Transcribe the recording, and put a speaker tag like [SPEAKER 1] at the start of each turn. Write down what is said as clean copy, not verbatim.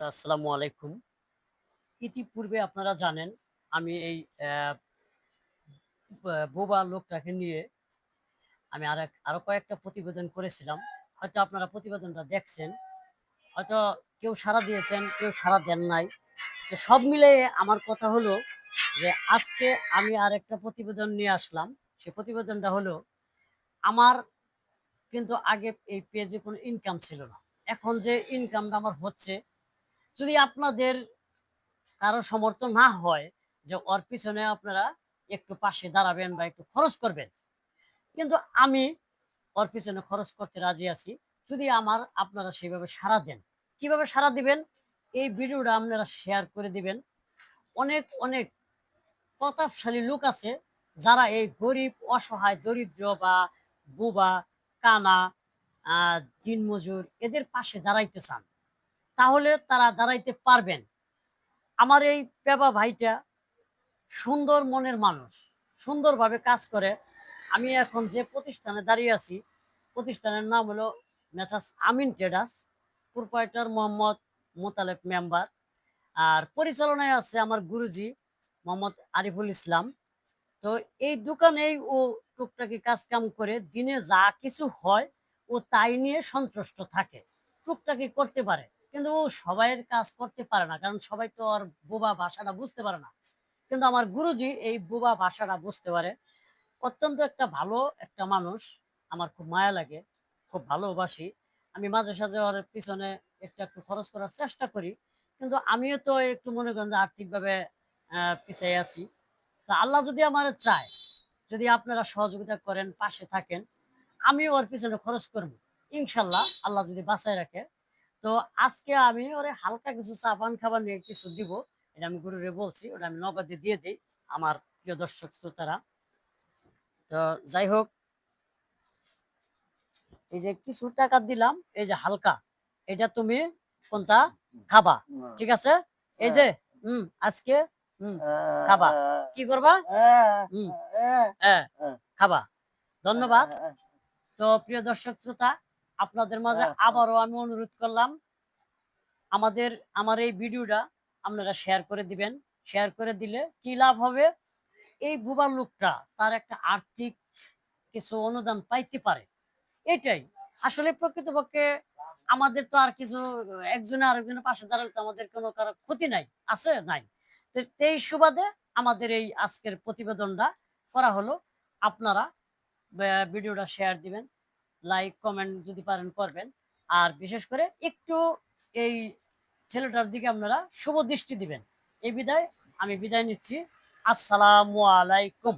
[SPEAKER 1] আসসালামু আলাইকুম। ইতিপূর্বে আপনারা জানেন আমি এই বোবা লোকটাকে নিয়ে আমি আরো কয়েকটা প্রতিবেদন করেছিলাম। হয়তো আপনারা প্রতিবেদনটা দেখছেন। হয়তো কেউ সাড়া দিয়েছেন, কেউ সাড়া দেন নাই। তো সব মিলিয়ে আমার কথা হলো যে আজকে আমি আরেকটা প্রতিবেদন নিয়ে আসলাম। সেই প্রতিবেদনটা হলো আমার কিন্তু আগে এই পেজে কোনো ইনকাম ছিল না। এখন যে ইনকামটা আমার হচ্ছে, যদি আপনাদের কারো সমর্থন না হয় যে ওর পিছনে আপনারা একটু পাশে দাঁড়াবেন বা একটু খরচ করবেন। কিন্তু আমি ওর পিছনে খরচ করতে রাজি আছি। যদি আপনারা সেভাবে সাড়া দেন। কিভাবে সাড়া দিবেন? এই ভিডিওটা আপনারা শেয়ার করে দিবেন। অনেক প্রতাপশালী লোক আছে যারা এই গরিব, অসহায়, দরিদ্র বা বোবা, কানা, আ দিনমজুর এদের পাশে দাঁড়াইতে চান। তাহলে তারা দাঁড়াইতে পারবেন। আমার এই পেবা ভাইটা সুন্দর মনের মানুষ। সুন্দরভাবে কাজ করে। আমি এখন যে প্রতিষ্ঠানে দাঁড়িয়ে আছি, প্রতিষ্ঠানের নাম হলো messrs Amin traders. Proprietor Mohammad Motaleb member. আর পরিচালনায় আছে আমার গুরুজি মোহাম্মদ আরিফুল ইসলাম। তো এই দোকানেই ও টুকটাকি কাজকাম করে দিনে যা কিছু হয় ও তাই নিয়ে সন্তুষ্ট থাকে। টুকটাকি করতে পারে। কিন্তু ও সবাইয়ের কাজ করতে পারে না। কারণ সবাই তো ওর বোবা ভাষাটা বুঝতে পারে না। কিন্তু আমার গুরুজি এই বোবা ভাষাটা বুঝতে পারে। অত্যন্ত একটা ভালো একটা মানুষ। আমার খুব মায়া লাগে। খুব ভালোবাসি। আমি মাঝে সাঝে ওর পিছনে একটু খরচ করার চেষ্টা করি। কিন্তু আমিও তো একটু মনে করেন যে আর্থিকভাবে পিছায় আছি। তো আল্লাহ যদি আমারে চায়, যদি আপনারা সহযোগিতা করেন, পাশে থাকেন, আমিও ওর পিছনে খরচ করব। ইনশাআল্লাহ আল্লাহ যদি বাঁচায় রাখে। তো আজকে আমি ওরে হালকা কিছু চা পান খাবার নিয়ে কিছু দিব। এটা আমি গুরুরে বলছি। ওটা আমি নগদে দিয়ে দেই আমার প্রিয় দর্শক শ্রোতারা। তো যাই হোক, এই যে কিছু টাকা দিলাম, এই যে হালকা, এটা তুমি কোনটা খাবা। ঠিক আছে? এই যে আজকে খাবা। কি করবা? হুম, খাবা। ধন্যবাদ। তো প্রিয় দর্শক শ্রোতা, আপনাদের মাঝে আবারও আমি অনুরোধ করলাম, আমাদের আমার এই ভিডিওটা আপনারা শেয়ার করে দিবেন। শেয়ার করে দিলে কি লাভ হবে? এই বুবা লোকটা তার একটা আর্থিক কিছু অনুদান পাইতে পারে। এটাই। আসলে প্রকৃতপক্ষে আমাদের তো আর কিছু একজনে আরেকজনের পাশে দাঁড়ালে তো আমাদের কোনো কারো ক্ষতি নাই। আছে? নাই। তো এই সুবাদে আমাদের এই আজকের প্রতিবেদনটা করা হলো। আপনারা ভিডিওটা শেয়ার দিবেন। লাইক, কমেন্ট যদি পারেন করবেন। আর বিশেষ করে একটু এই ছেলেটার দিকে আপনারা শুভ দৃষ্টি দিবেন। এই বিদায় আমি বিদায় নিচ্ছি। আসসালামু আলাইকুম।